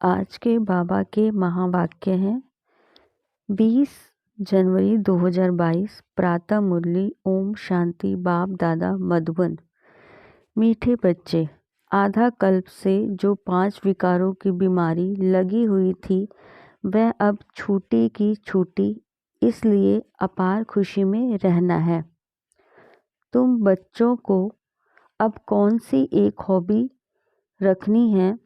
आज के बाबा के महावाक्य हैं। 20 जनवरी 2022 प्रातः मुरली। ओम शांति। बाप दादा मधुबन। मीठे बच्चे, आधा कल्प से जो 5 विकारों की बीमारी लगी हुई थी वह अब छूटी की छूटी, इसलिए अपार खुशी में रहना है। तुम बच्चों को अब कौन सी एक हॉबी रखनी है,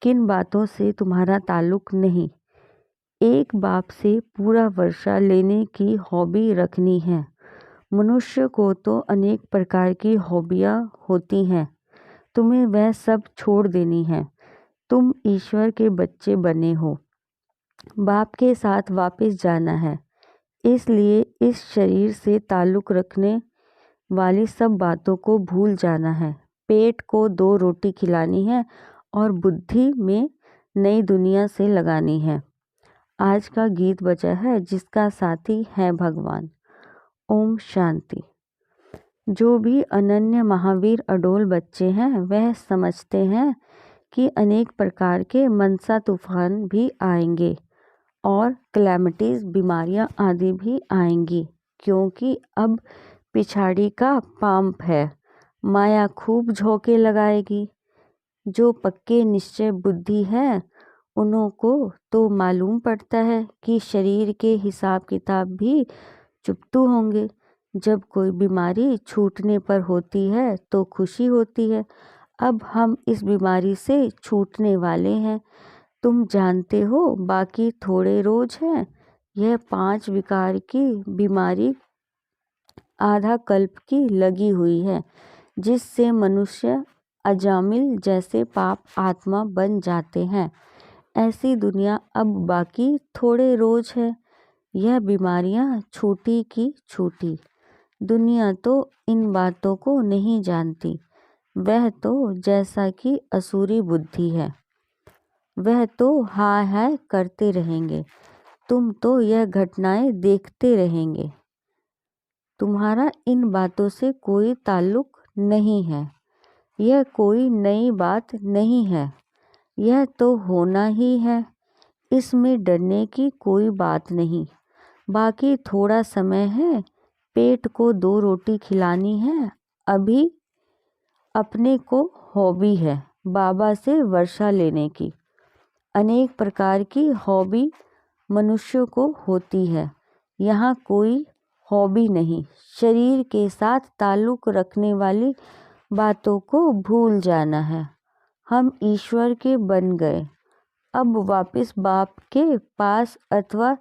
किन बातों से तुम्हारा ताल्लुक नहीं। एक बाप से पूरा वर्षा लेने की हॉबी रखनी है। मनुष्य को तो अनेक प्रकार की हॉबियाँ होती हैं, तुम्हें वह सब छोड़ देनी है। तुम ईश्वर के बच्चे बने हो, बाप के साथ वापस जाना है, इसलिए इस शरीर से ताल्लुक रखने वाली सब बातों को भूल जाना है। पेट को 2 रोटी खिलानी है और बुद्धि में नई दुनिया से लगानी है। आज का गीत बजा है जिसका साथी है भगवान। ओम शांति। जो भी अनन्य महावीर अडोल बच्चे हैं वह समझते हैं कि अनेक प्रकार के मनसा तूफान भी आएंगे और क्लैमिटीज बीमारियां आदि भी आएंगी, क्योंकि अब पिछाड़ी का पांप है। माया खूब झोंके लगाएगी। जो पक्के निश्चय बुद्धि है उन्हों को तो मालूम पड़ता है कि शरीर के हिसाब किताब भी चुकतू होंगे। जब कोई बीमारी छूटने पर होती है तो खुशी होती है। अब हम इस बीमारी से छूटने वाले हैं। तुम जानते हो बाकी थोड़े रोज हैं। यह 5 विकार की बीमारी आधा कल्प की लगी हुई है, जिससे मनुष्य अजामिल जैसे पाप आत्मा बन जाते हैं। ऐसी दुनिया अब बाकी थोड़े रोज है। यह बीमारियां छूटी की छूटी। दुनिया तो इन बातों को नहीं जानती। वह तो जैसा कि असुरी बुद्धि है, वह तो हाय हाय करते रहेंगे। तुम तो यह घटनाएं देखते रहेंगे। तुम्हारा इन बातों से कोई ताल्लुक नहीं है। यह कोई नई बात नहीं है, यह तो होना ही है। इसमें डरने की कोई बात नहीं। बाकी थोड़ा समय है। पेट को 2 रोटी खिलानी है। अभी अपने को हॉबी है बाबा से वर्षा लेने की। अनेक प्रकार की हॉबी मनुष्य को होती है। यहाँ कोई हॉबी नहीं। शरीर के साथ ताल्लुक रखने वाली बातों को भूल जाना है। हम ईश्वर के बन गए। अब वापस बाप के पास अथवा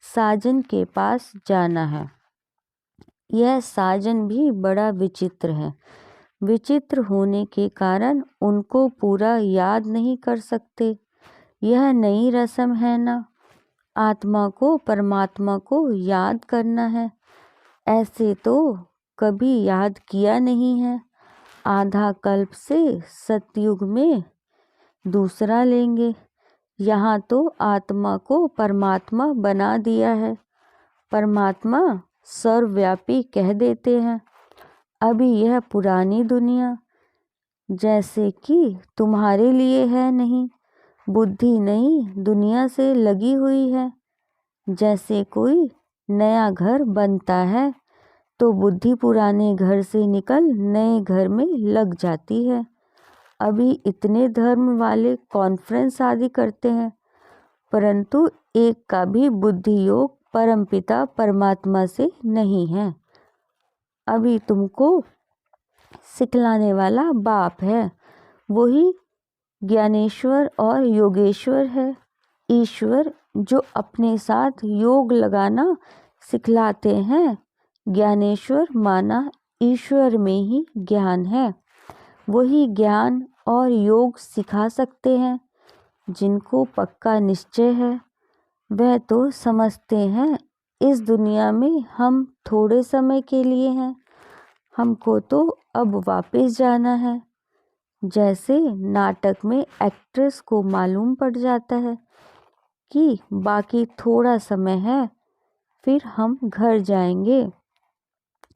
साजन के पास जाना है। यह साजन भी बड़ा विचित्र है। विचित्र होने के कारण उनको पूरा याद नहीं कर सकते। यह नई रस्म है ना। आत्मा को परमात्मा को याद करना है। ऐसे तो कभी याद किया नहीं है। आधा कल्प से सतयुग में दूसरा लेंगे। यहाँ तो आत्मा को परमात्मा बना दिया है। परमात्मा सर्वव्यापी कह देते हैं। अभी यह पुरानी दुनिया जैसे कि तुम्हारे लिए है नहीं। बुद्धि नई दुनिया से लगी हुई है। जैसे कोई नया घर बनता है तो बुद्धि पुराने घर से निकल नए घर में लग जाती है। अभी इतने धर्म वाले कॉन्फ्रेंस आदि करते हैं, परंतु एक का भी बुद्धि योग परमपिता परमात्मा से नहीं है। अभी तुमको सिखलाने वाला बाप है, वही ज्ञानेश्वर और योगेश्वर है। ईश्वर जो अपने साथ योग लगाना सिखलाते हैं। ज्ञानेश्वर माना ईश्वर में ही ज्ञान है। वही ज्ञान और योग सिखा सकते हैं। जिनको पक्का निश्चय है वह तो समझते हैं इस दुनिया में हम थोड़े समय के लिए हैं। हमको तो अब वापस जाना है। जैसे नाटक में एक्ट्रेस को मालूम पड़ जाता है कि बाकी थोड़ा समय है, फिर हम घर जाएंगे।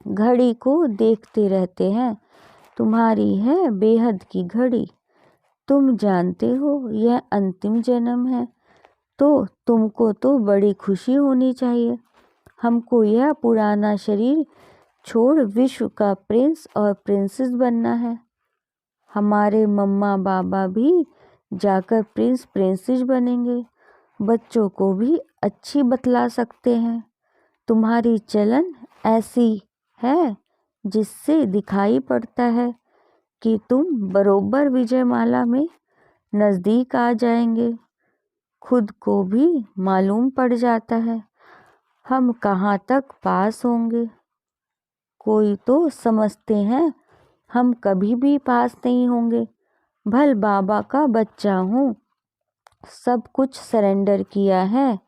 घड़ी को देखते रहते हैं। तुम्हारी है बेहद की घड़ी। तुम जानते हो यह अंतिम जन्म है, तो तुमको तो बड़ी खुशी होनी चाहिए। हमको यह पुराना शरीर छोड़ विश्व का प्रिंस और प्रिंसेस बनना है। हमारे मम्मा बाबा भी जाकर प्रिंस प्रिंसेस बनेंगे। बच्चों को भी अच्छी बतला सकते हैं। तुम्हारी चलन ऐसी है जिससे दिखाई पड़ता है कि तुम बरोबर विजयमाला में नज़दीक आ जाएंगे। खुद को भी मालूम पड़ जाता है हम कहाँ तक पास होंगे। कोई तो समझते हैं हम कभी भी पास नहीं होंगे। भल बाबा का बच्चा हूँ, सब कुछ सरेंडर किया है,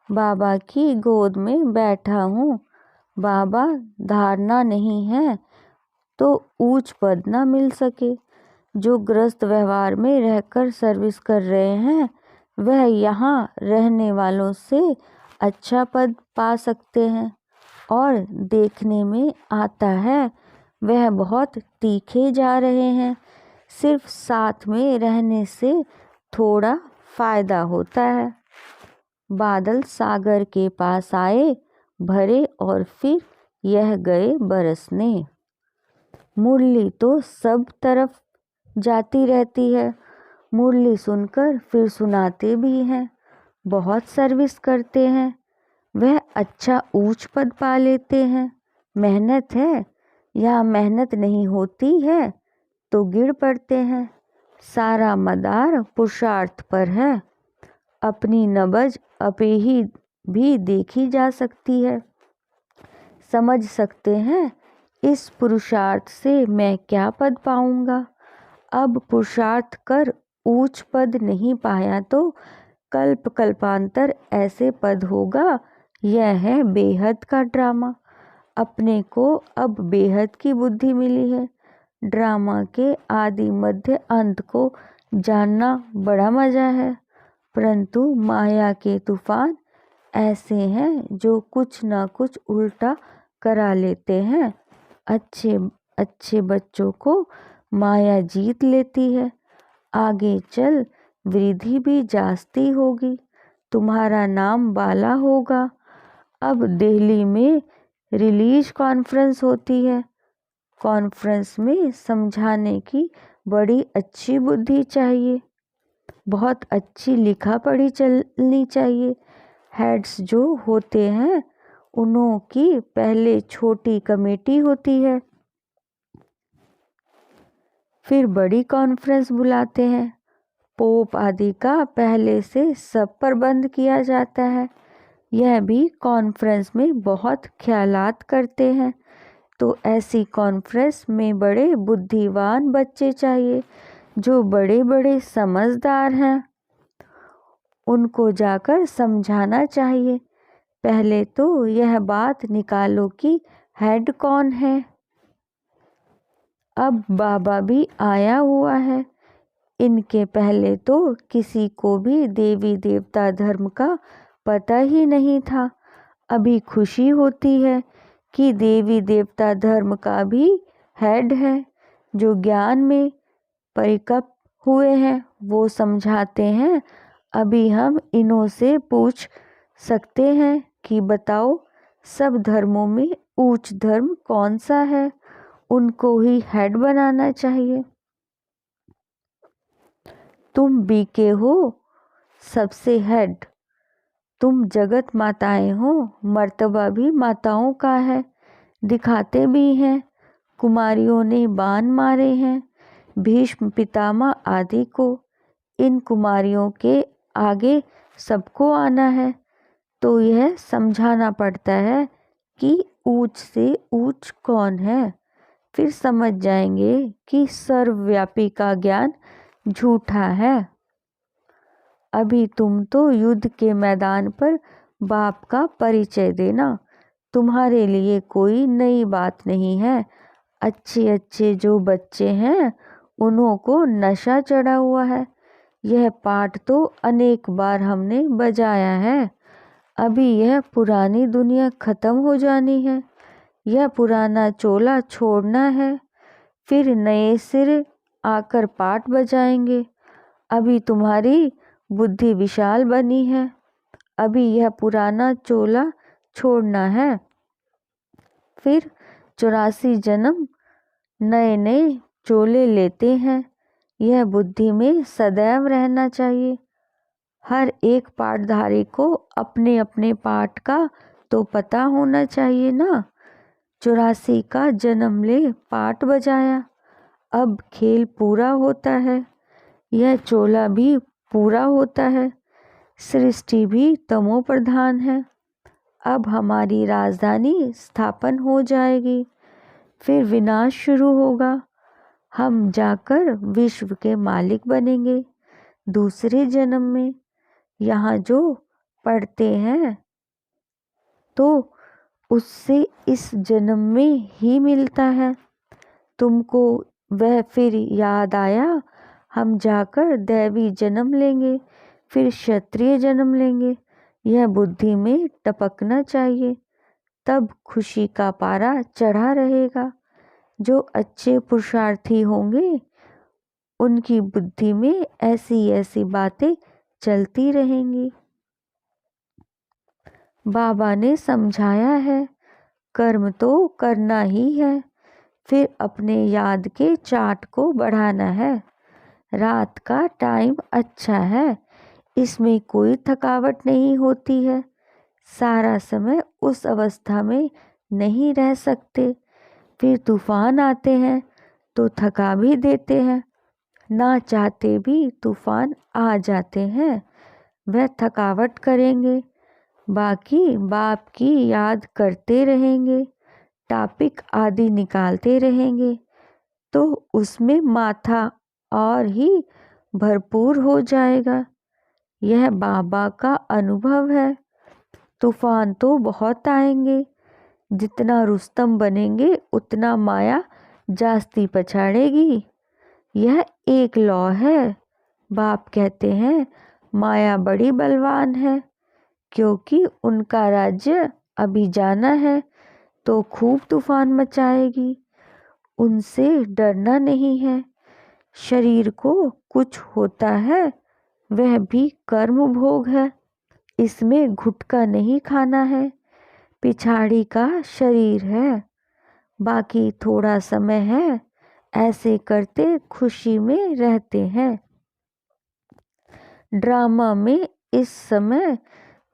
बाबा की गोद में बैठा हूँ। बाबा धारणा नहीं है तो ऊंच पद ना मिल सके। जो गृहस्थ व्यवहार में रहकर सर्विस कर रहे हैं वह यहाँ रहने वालों से अच्छा पद पा सकते हैं, और देखने में आता है वह बहुत तीखे जा रहे हैं। सिर्फ साथ में रहने से थोड़ा फायदा होता है। बादल सागर के पास आए भरे और फिर यह गए बरसने। मुरली तो सब तरफ जाती रहती है। मुरली सुनकर फिर सुनाते भी हैं। बहुत सर्विस करते हैं। वह अच्छा ऊंच पद पा लेते हैं। मेहनत है या मेहनत नहीं होती है तो गिर पड़ते हैं। सारा मदार पुरुषार्थ पर है। अपनी नबज अपेही भी देखी जा सकती है। समझ सकते हैं इस पुरुषार्थ से मैं क्या पद पाऊंगा। अब पुरुषार्थ कर ऊंच पद नहीं पाया तो कल्प कल्पांतर ऐसे पद होगा। यह है बेहद का ड्रामा। अपने को अब बेहद की बुद्धि मिली है। ड्रामा के आदि मध्य अंत को जानना बड़ा मजा है, परंतु माया के तूफान ऐसे हैं जो कुछ ना कुछ उल्टा करा लेते हैं। अच्छे अच्छे बच्चों को माया जीत लेती है। आगे चल वृद्धि भी जास्ती होगी। तुम्हारा नाम बाला होगा। अब दिल्ली में रिलीज कॉन्फ्रेंस होती है। कॉन्फ्रेंस में समझाने की बड़ी अच्छी बुद्धि चाहिए। बहुत अच्छी लिखा पढ़ी चलनी चाहिए। हेड्स जो होते हैं उन्हों की पहले छोटी कमेटी होती है, फिर बड़ी कॉन्फ्रेंस बुलाते हैं। पोप आदि का पहले से सब प्रबंध किया जाता है। यह भी कॉन्फ्रेंस में बहुत ख्यालात करते हैं। तो ऐसी कॉन्फ्रेंस में बड़े बुद्धिमान बच्चे चाहिए जो बड़े बड़े समझदार हैं। उनको जाकर समझाना चाहिए। पहले तो यह बात निकालो कि हेड कौन है। अब बाबा भी आया हुआ है। इनके पहले तो किसी को भी देवी देवता धर्म का पता ही नहीं था। अभी खुशी होती है कि देवी देवता धर्म का भी हेड है। जो ज्ञान में परिपक्व हुए हैं वो समझाते हैं। अभी हम इन्हों से पूछ सकते हैं कि बताओ सब धर्मों में उच्च धर्म कौन सा है। उनको ही हेड बनाना चाहिए। तुम बीके हो सबसे हेड। तुम जगत माताएं हो। मर्तबा भी माताओं का है। दिखाते भी हैं। कुमारियों ने बाण मारे हैं भीष्म पितामह आदि को। इन कुमारियों के आगे सबको आना है तो यह समझाना पड़ता है कि ऊंच से ऊंच कौन है। फिर समझ जाएंगे कि सर्वव्यापी का ज्ञान झूठा है। अभी तुम तो युद्ध के मैदान पर बाप का परिचय देना तुम्हारे लिए कोई नई बात नहीं है। अच्छे अच्छे जो बच्चे हैं उन्हों को नशा चढ़ा हुआ है। यह पाठ तो अनेक बार हमने बजाया है। अभी यह पुरानी दुनिया खत्म हो जानी है। यह पुराना चोला छोड़ना है। फिर नए सिरे आकर पाठ बजाएंगे। अभी तुम्हारी बुद्धि विशाल बनी है, अभी यह पुराना चोला छोड़ना है। फिर 84 जन्म नए नए चोले लेते हैं। यह बुद्धि में सदैव रहना चाहिए। हर एक पाठधारी को अपने अपने पाठ का तो पता होना चाहिए ना। 84 का जन्म ले पाठ बजाया, अब खेल पूरा होता है, यह चोला भी पूरा होता है। सृष्टि भी तमो प्रधान है। अब हमारी राजधानी स्थापन हो जाएगी, फिर विनाश शुरू होगा। हम जाकर विश्व के मालिक बनेंगे दूसरे जन्म में। यहाँ जो पढ़ते हैं तो उससे इस जन्म में ही मिलता है। तुमको वह फिर याद आया, हम जाकर दैवी जन्म लेंगे, फिर क्षत्रिय जन्म लेंगे। यह बुद्धि में टपकना चाहिए, तब खुशी का पारा चढ़ा रहेगा। जो अच्छे पुरुषार्थी होंगे उनकी बुद्धि में ऐसी ऐसी बातें चलती रहेंगी। बाबा ने समझाया है, कर्म तो करना ही है, फिर अपने याद के चार्ट को बढ़ाना है। रात का टाइम अच्छा है, इसमें कोई थकावट नहीं होती है। सारा समय उस अवस्था में नहीं रह सकते, फिर तूफान आते हैं तो थका भी देते हैं। ना चाहते भी तूफान आ जाते हैं, वह थकावट करेंगे। बाकी बाप की याद करते रहेंगे, टॉपिक आदि निकालते रहेंगे, तो उसमें माथा और ही भरपूर हो जाएगा। यह बाबा का अनुभव है। तूफान तो बहुत आएंगे, जितना रुस्तम बनेंगे उतना माया जास्ती पछाड़ेगी। यह एक लॉ है। बाप कहते हैं माया बड़ी बलवान है, क्योंकि उनका राज्य अभी जाना है तो खूब तूफान मचाएगी। उनसे डरना नहीं है। शरीर को कुछ होता है वह भी कर्म भोग है, इसमें घुटका नहीं खाना है। पिछाड़ी का शरीर है, बाकी थोड़ा समय है, ऐसे करते खुशी में रहते हैं। ड्रामा में इस समय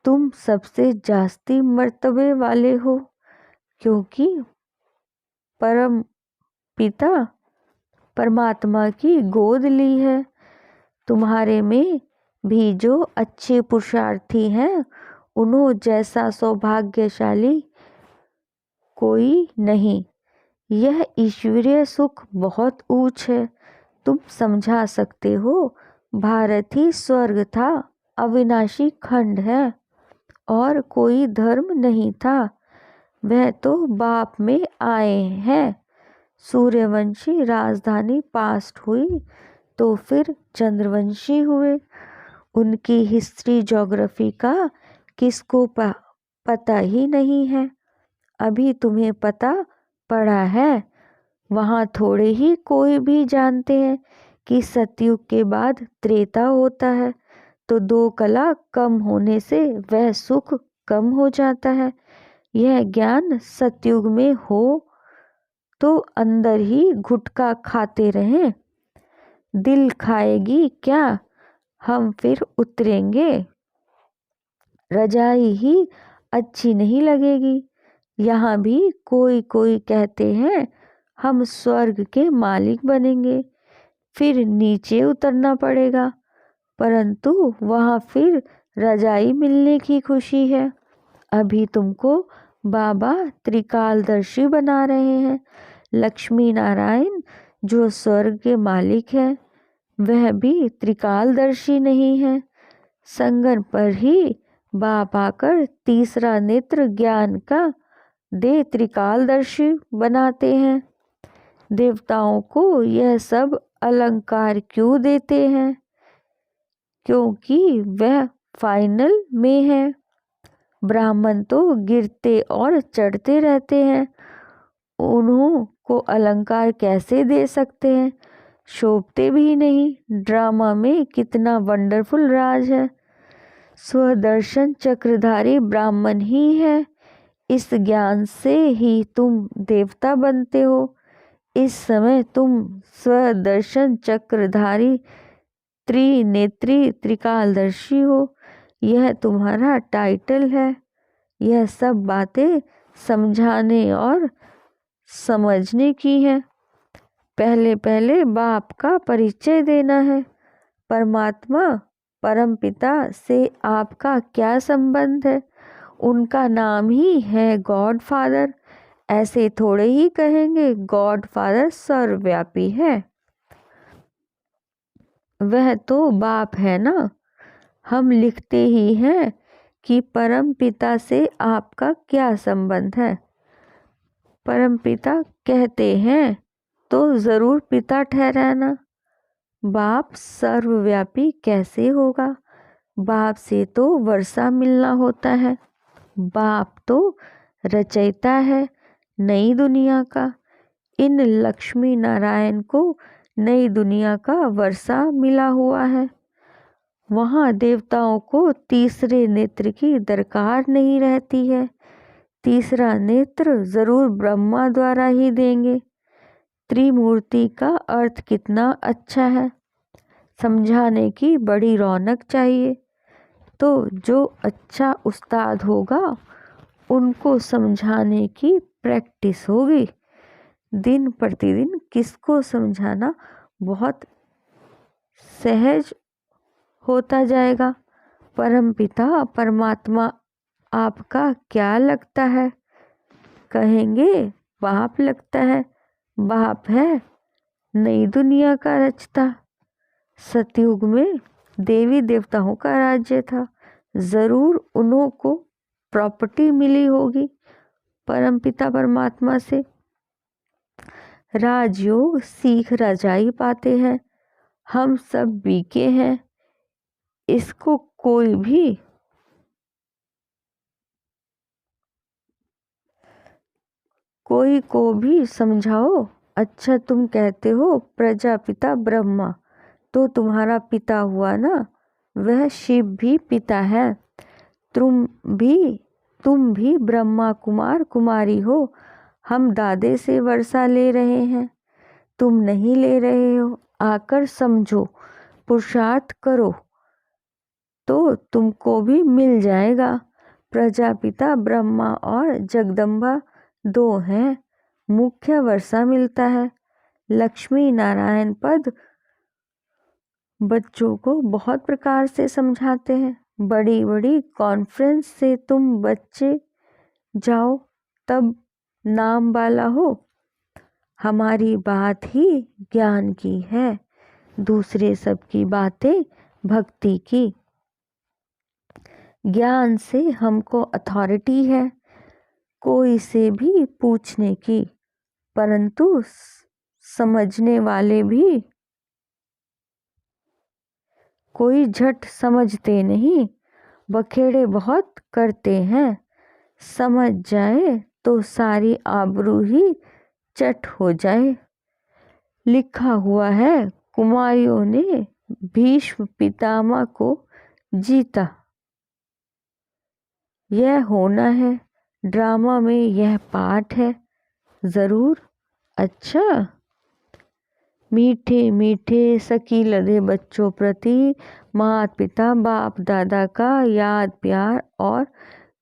तुम सबसे जास्ती मर्तबे वाले हो, क्योंकि परम पिता परमात्मा की गोद ली है। तुम्हारे में भी जो अच्छे पुरुषार्थी हैं, उन्हों जैसा सौभाग्यशाली कोई नहीं। यह ईश्वरीय सुख बहुत ऊंच है। तुम समझा सकते हो, भारत ही स्वर्ग था, अविनाशी खंड है, और कोई धर्म नहीं था। वह तो बाप में आए हैं। सूर्यवंशी राजधानी पास्ट हुई तो फिर चंद्रवंशी हुए। उनकी हिस्ट्री ज्योग्राफी का किसको पता ही नहीं है। अभी तुम्हें पता पड़ा है। वहाँ थोड़े ही कोई भी जानते हैं कि सतयुग के बाद त्रेता होता है, तो दो कला कम होने से वह सुख कम हो जाता है। यह ज्ञान सतयुग में हो तो अंदर ही गुटखा खाते रहें। दिल खाएगी क्या, हम फिर उतरेंगे। रजाई ही अच्छी नहीं लगेगी। यहाँ भी कोई कोई कहते हैं हम स्वर्ग के मालिक बनेंगे, फिर नीचे उतरना पड़ेगा, परंतु वहाँ फिर रजाई मिलने की खुशी है। अभी तुमको बाबा त्रिकालदर्शी बना रहे हैं। लक्ष्मी नारायण जो स्वर्ग के मालिक है, वह भी त्रिकालदर्शी नहीं है। संगन पर ही बाप आकर तीसरा नेत्र ज्ञान का दे त्रिकालदर्शी बनाते हैं। देवताओं को यह सब अलंकार क्यों देते हैं? क्योंकि वह फाइनल में है। ब्राह्मण तो गिरते और चढ़ते रहते हैं, उन्हों को अलंकार कैसे दे सकते हैं? शोभते भी नहीं। ड्रामा में कितना वंडरफुल राज है। स्वदर्शन चक्रधारी ब्राह्मण ही है। इस ज्ञान से ही तुम देवता बनते हो। इस समय तुम स्वदर्शन चक्रधारी त्रिनेत्री त्रिकालदर्शी हो। यह तुम्हारा टाइटल है। यह सब बातें समझाने और समझने की है। पहले पहले बाप का परिचय देना है। परमात्मा परमपिता से आपका क्या संबंध है? उनका नाम ही है गॉड फादर। ऐसे थोड़े ही कहेंगे। गॉड फादर सर्वव्यापी है। वह तो बाप है ना। हम लिखते ही हैं कि परम पिता से आपका क्या संबंध है। परम पिता कहते हैं तो जरूर पिता ठहराना। बाप सर्वव्यापी कैसे होगा? बाप से तो वर्षा मिलना होता है। बाप तो रचयिता है नई दुनिया का। इन लक्ष्मी नारायण को नई दुनिया का वर्षा मिला हुआ है। वहाँ देवताओं को तीसरे नेत्र की दरकार नहीं रहती है। तीसरा नेत्र जरूर ब्रह्मा द्वारा ही देंगे। त्रिमूर्ति का अर्थ कितना अच्छा है। समझाने की बड़ी रौनक चाहिए। तो जो अच्छा उस्ताद होगा उनको समझाने की प्रैक्टिस होगी। दिन प्रतिदिन किसको समझाना बहुत सहज होता जाएगा। परमपिता परमात्मा आपका क्या लगता है? कहेंगे बाप लगता है। बाप है नई दुनिया का रचता। सतयुग में देवी देवताओं का राज्य था। जरूर उन्हों को प्रॉपर्टी मिली होगी परमपिता परमात्मा से। राजयोग सीख रजाई पाते हैं। हम सब बीके हैं। इसको कोई को भी समझाओ। अच्छा तुम कहते हो प्रजापिता ब्रह्मा, तो तुम्हारा पिता हुआ ना। वह शिव भी पिता है। तुम भी ब्रह्मा कुमार कुमारी हो। हम दादे से वर्षा ले रहे हैं। तुम नहीं ले रहे हो। आकर समझो, पुरुषार्थ करो तो तुमको भी मिल जाएगा। प्रजापिता ब्रह्मा और जगदम्बा दो हैं। मुख्य वर्षा मिलता है। लक्ष्मी नारायण पद बच्चों को बहुत प्रकार से समझाते हैं। बड़ी बड़ी कॉन्फ्रेंस से तुम बच्चे जाओ तब नाम वाला हो। हमारी बात ही ज्ञान की है। दूसरे सबकी बातें भक्ति की। ज्ञान से हमको अथॉरिटी है कोई से भी पूछने की। परंतु समझने वाले भी कोई झट समझते नहीं। बखेड़े बहुत करते हैं। समझ जाए तो सारी आबरू ही चट हो जाए। लिखा हुआ है कुमारियों ने भीष्म पितामह को जीता। यह होना है। ड्रामा में यह पाठ है जरूर। अच्छा मीठे मीठे सकी लदे बच्चों प्रति माता पिता बाप दादा का याद प्यार और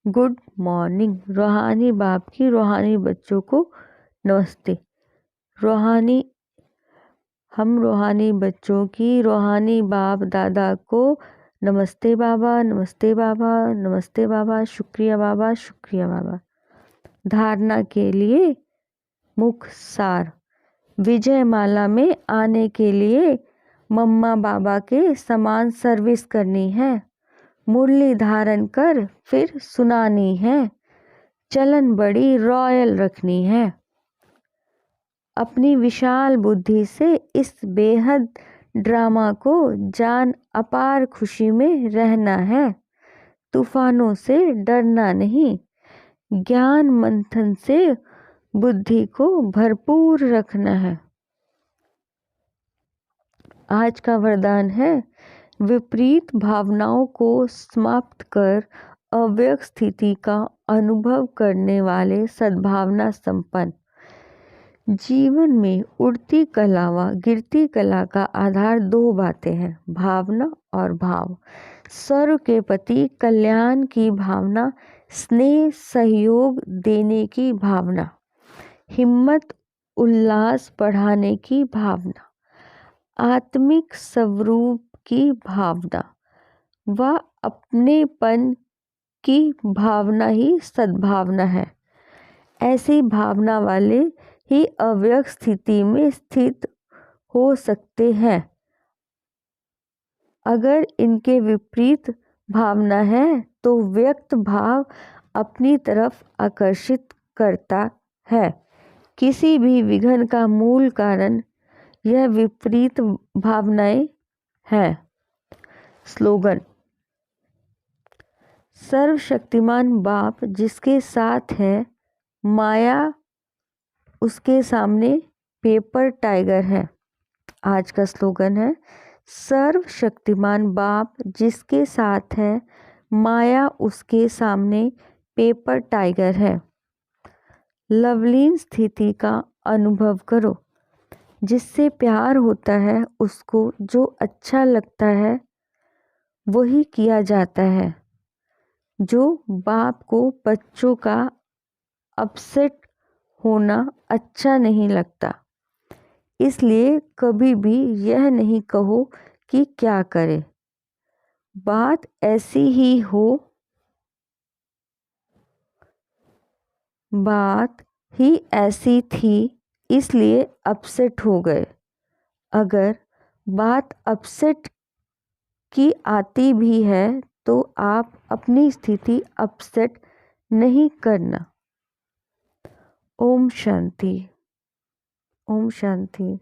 गुड मॉर्निंग। रूहानी बाप की रूहानी बच्चों को नमस्ते। हम रूहानी बच्चों की रूहानी बाप दादा को नमस्ते बाबा, नमस्ते बाबा, नमस्ते बाबा, शुक्रिया बाबा, शुक्रिया बाबा। धारणा के लिए मुख्य सार। विजय माला में आने के लिए मम्मा बाबा के समान सर्विस करनी है। मुरली धारण कर फिर सुनानी है। चलन बड़ी रॉयल रखनी है। अपनी विशाल बुद्धि से इस बेहद ड्रामा को जान अपार खुशी में रहना है। तूफानों से डरना नहीं। ज्ञान मंथन से बुद्धि को भरपूर रखना है। आज का वरदान है विपरीत भावनाओं को समाप्त कर अव्यक्त स्थिति का अनुभव करने वाले सद्भावना संपन्न। जीवन में उड़ती कला व गिरती कला का आधार दो बातें हैं, भावना और भाव। सर्व के प्रति कल्याण की भावना, स्नेह सहयोग देने की भावना, हिम्मत उल्लास बढ़ाने की भावना, आत्मिक स्वरूप की भावना व अपनेपन की भावना ही सद्भावना है। ऐसी भावना वाले ही अव्यक्त स्थिति में स्थित हो सकते हैं। अगर इनके विपरीत भावना है तो व्यक्त भाव अपनी तरफ आकर्षित करता है। किसी भी विघ्न का मूल कारण यह विपरीत भावनाएं हैं। स्लोगन: सर्वशक्तिमान बाप जिसके साथ है, माया उसके सामने पेपर टाइगर है। आज का स्लोगन है, सर्वशक्तिमान बाप जिसके साथ है, माया उसके सामने पेपर टाइगर है। लवलीन स्थिति का अनुभव करो। जिससे प्यार होता है उसको जो अच्छा लगता है वही किया जाता है। जो बाप को बच्चों का अपसेट होना अच्छा नहीं लगता, इसलिए कभी भी यह नहीं कहो कि क्या करे। बात ऐसी ही हो, बात ही ऐसी थी इसलिए अपसेट हो गए। अगर बात अपसेट की आती भी है तो आप अपनी स्थिति अपसेट नहीं करना। ओम शांति। ओम शांति।